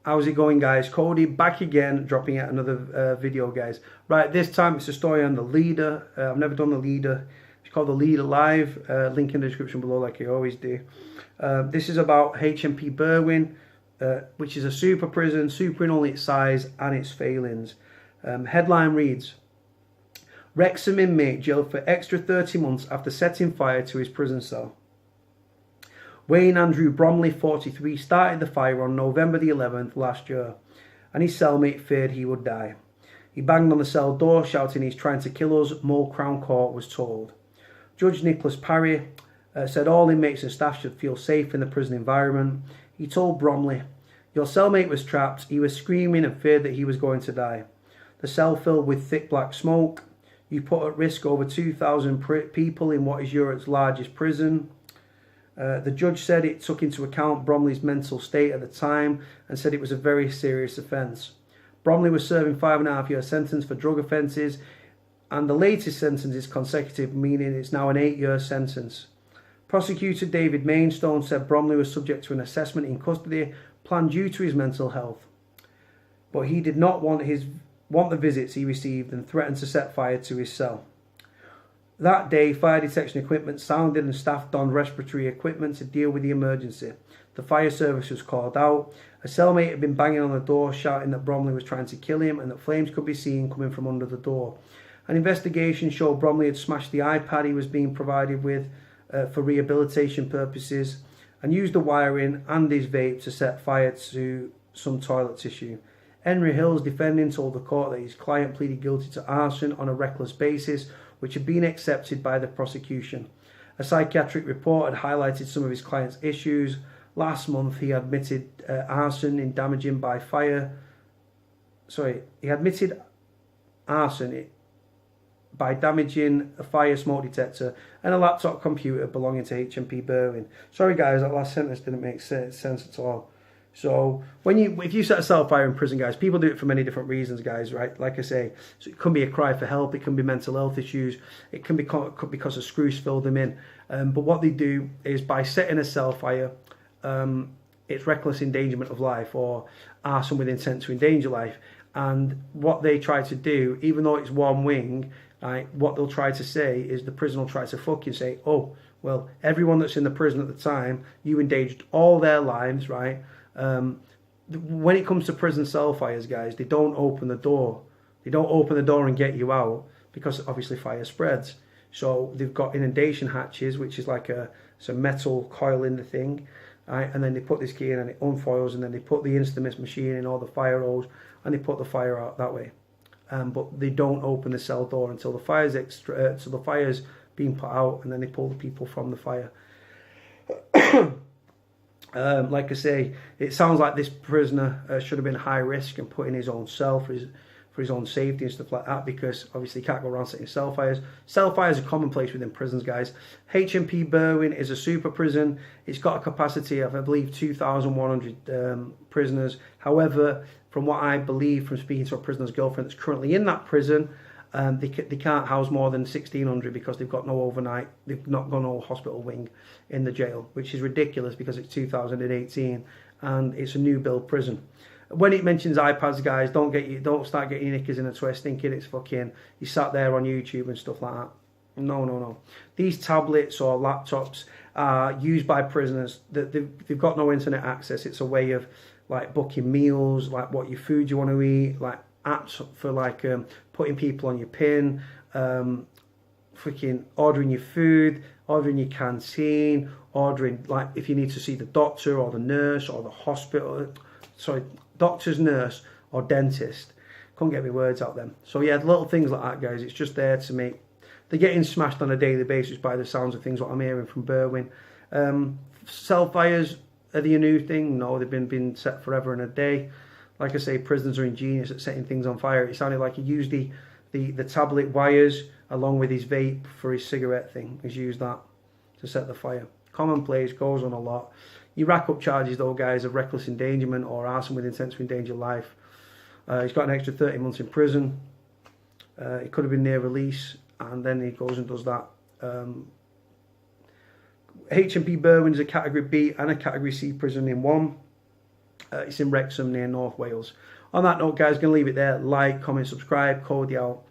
How's it going, guys? Cody back again, dropping out another video, guys. Right, this time it's a story on the leader. I've never done the leader. It's called the Leader Live. Link in the description below, like I always do. This is about HMP Berwyn, which is a super prison, super in all its size and its failings. Headline reads: Wrexham inmate jailed for extra 30 months after setting fire to his prison cell. Wayne Andrew Bromley, 43, started the fire on November the 11th last year, and his cellmate feared he would die. He banged on the cell door, shouting he's trying to kill us, Mull Crown Court was told. Judge Nicholas Parry said all inmates and staff should feel safe in the prison environment. He told Bromley, your cellmate was trapped, he was screaming and feared that he was going to die. The cell filled with thick black smoke. You put at risk over 2,000 people in what is Europe's largest prison. The judge said it took into account Bromley's mental state at the time and said it was a very serious offence. Bromley was serving 5.5-year sentence for drug offences, and the latest sentence is consecutive, meaning it's now an 8-year sentence. Prosecutor David Mainstone said Bromley was subject to an assessment in custody planned due to his mental health, but he did not want the visits he received and threatened to set fire to his cell. That day, fire detection equipment sounded and staff donned respiratory equipment to deal with the emergency. The fire service was called out. A cellmate had been banging on the door, shouting that Bromley was trying to kill him and that flames could be seen coming from under the door. An investigation showed Bromley had smashed the iPad he was being provided with for rehabilitation purposes and used the wiring and his vape to set fire to some toilet tissue. Henry Hills, defending, told the court that his client pleaded guilty to arson on a reckless basis, which had been accepted by the prosecution. A psychiatric report had highlighted some of his client's issues. Last month, he admitted arson in damaging by fire. He admitted arson by damaging a fire smoke detector and a laptop computer belonging to HMP Berwyn. Sorry, guys, that last sentence didn't make sense at all. So if you set a cell fire in prison, guys, people do it for many different reasons, guys, right? Like I say, so it can be a cry for help, it can be mental health issues, it can be because of screws filled them in. But what they do is by setting a cell fire, it's reckless endangerment of life or arson with intent to endanger life. And what they try to do, even though it's one wing, right, what they'll try to say is the prison will try to fucking say, oh, well, everyone that's in the prison at the time, you endangered all their lives, right? When it comes to prison cell fires, guys, they don't open the door. They don't open the door and get you out because obviously fire spreads. So they've got inundation hatches, which is like it's a metal coil in the thing, right? And then they put this key in and it unfoils, and then they put the Instamis machine in all the fire hose and they put the fire out that way. But they don't open the cell door until the fire's being put out, and then they pull the people from the fire. Like I say, it sounds like this prisoner should have been high risk and put in his own cell for his own safety and stuff like that, because obviously he can't go around setting cell fires. Cell fires are commonplace within prisons, guys. HMP Berwyn is a super prison. It's got a capacity of, I believe, 2,100 prisoners. However, from what I believe from speaking to a prisoner's girlfriend that's currently in that prison, they can't house more than 1,600 because they've got no overnight, they've not got no hospital wing in the jail, which is ridiculous because it's 2018 and it's a new build prison. When it mentions iPads, guys, don't start getting your knickers in a twist thinking it's fucking, you sat there on YouTube and stuff like that. No. These tablets or laptops are used by prisoners that they've got no internet access. It's a way of like booking meals, like what your food you want to eat, like apps for like putting people on your pin, freaking ordering your food, ordering your canteen, ordering like if you need to see the doctor or the nurse or the hospital, doctor's nurse or dentist. Couldn't get my words out then. So yeah, little things like that, guys. It's just there to make. They're getting smashed on a daily basis by the sounds of things what I'm hearing from Berwyn. Cell fires, are they a new thing? No, they've been set forever and a day. Like I say, prisoners are ingenious at setting things on fire. It sounded like he used the tablet wires along with his vape for his cigarette thing. He's used that to set the fire. Commonplace, goes on a lot. You rack up charges though, guys, of reckless endangerment or arson with intent to endanger life. He's got an extra 30 months in prison. It could have been near release, and then he goes and does that. HMP Berwyn is a Category B and a Category C prison in one. It's in Wrexham near North Wales. On that note, guys, going to leave it there. Like, comment, subscribe. Cody out.